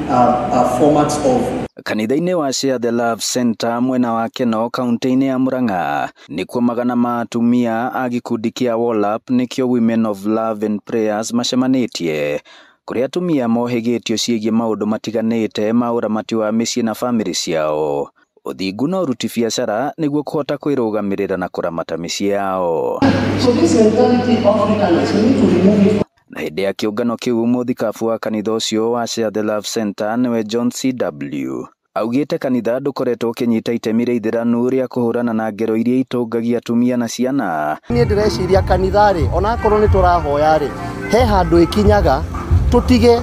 formats of kanitha-inĩ wa Share the Love Center mwena wa Keno kaunti-inĩ ya Murang'a nĩkuo magana ma atumia a gĩkundi kĩa WOLAP nĩkĩo Women of Love and Prayers macemanĩtie kũrĩa atumia mohĩgĩtio ciĩgiĩ maũndũ matiganĩte ma ũramati wa mĩciĩ na bamĩrĩ ciao, ũthingu na ũruti biacara nĩguo kũhota kwĩrũgamĩrĩra na kũramata mĩciĩ yao. So this mentality of Africans, we need to remove it. Na hĩndĩ ya kĩũngano kĩu mũthikabu wa kanitha ũcio wa Share the Love Center nĩwe John CW augĩte kanitha ndũkoretwo ũkĩnyita itemi rĩa ithĩranu rĩa kũhũrana na ngero iria itũngagia atumia na ciana. Niĩ ndĩreciria kanitha-rĩ ona akorwo nĩ tũrahoya-rĩ he handũ ikinyaga tutige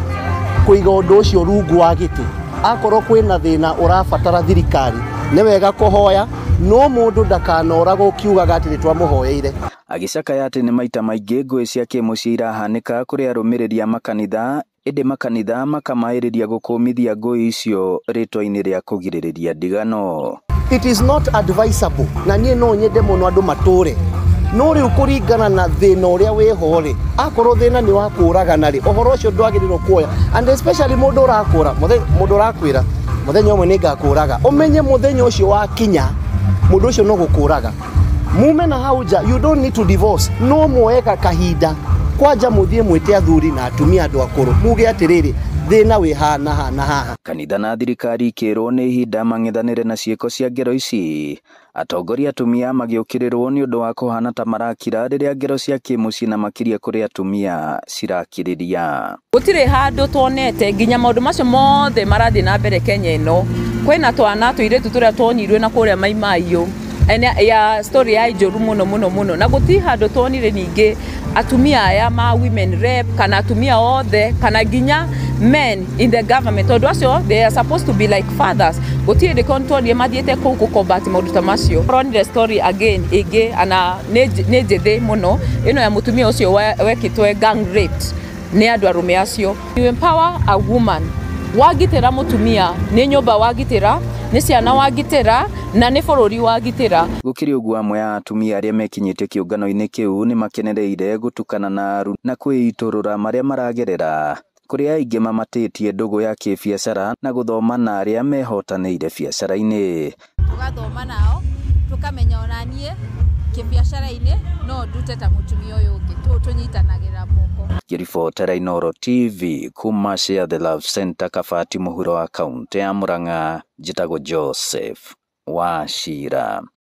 kũiga ũndũ ũcio rungu wa gĩtĩ. Akorwo kwĩna thĩna ũrabatara thirikari nĩ wega kũhoya, no mũndũ ndakanoragwo kiugaga atĩ nĩtwamũhoyeire. Agĩcakaya atĩ nĩ maita maingĩ ngũĩ cia kĩmũciĩ irahanĩka kũrĩ arũmĩrĩri a makanitha, ĩndĩ makanitha makamaĩrĩria gũkũmithia ngũĩ icio rĩtwa-inĩ rĩa kũgirĩrĩria ndigano. It is not advisable na niĩ no nyende mũno andũ matũre, no rĩu kũringana na thĩna ũrĩa wĩho-rĩ, akorwo thĩna nĩ wa kũragana-rĩ, ũhoro ũcio ndwagĩrĩirwo kuoya, and especially mũndũ ũrakũra, mũndũ ũrakwĩra mũthenya ũmwe nĩngakũraga, ũmenye mũthenya ũcio wakinya mũndũ ũcio no gũkũraga. Mume na hau nja, you don't need to divorce, no muoyega kahinda kwanja muthie mwĩte athuri na atumia andũ akũrũ muge atĩrĩrĩ thĩna wĩ haha. Kanitha na thirikari ikĩrwo nĩ ihinda mang'ethanĩre na ciĩko cia ngero ici. Atongoria atumia magĩũkĩrĩrwo nĩ ũndũ wa kũhana ta marakira rĩrĩa ngero cia kĩmũciĩ na makĩria kũrĩ atumia cirakirĩria. Gũtirĩ handũ tuonete nginya maũndũ macio mothe marathiĩ na mbere Kenya ĩno. Kwĩna twana tũirĩtu tũrĩa tuonirwe na kũrĩa Maimaio ya story ya ijoru mũno na gũtirĩ handũ tuonire ningĩ atumia aya ma women rep kana atumia othe kana nginya men in the government. Tondũ acio they are supposed to be like fathers. Gũtirĩ ndĩkontorie mathiĩte kũu gũkombati maũndũ ta macio. Ronire story again ĩngĩ ana nĩ njĩthĩ mũno ĩno ya mũtumia ũcio wekĩtwe gang raped nĩ andũ arũme acio. You empower a woman, wagitĩra mũtumia nĩ nyũmba wagitĩra, nĩ ciana wagitĩra na nĩ bũrũri wagitĩra. Gũkĩrĩ ũguo amwe a atumia arĩa mekinyĩte kĩũngano-inĩ kĩu nĩ makenereire gũtukana na kwĩitũrũra marĩa maragerera, kũrĩa aingĩ mamatĩtie ndũgũ ya kĩbiacara na gũthoma na arĩa mehotanĩire biacara-inĩ. Tũgathoma nao tũkamenya ona niĩ kĩbiacara-inĩ no ndute ta mũtumia ũyũ ũngĩ tũnyitanagĩra moko. Ngĩribotera Inooro TV kuma Share the Love Center Kabati mũhuro wa kaunti ya Murang'a, njĩtagwo Joseph Wachira.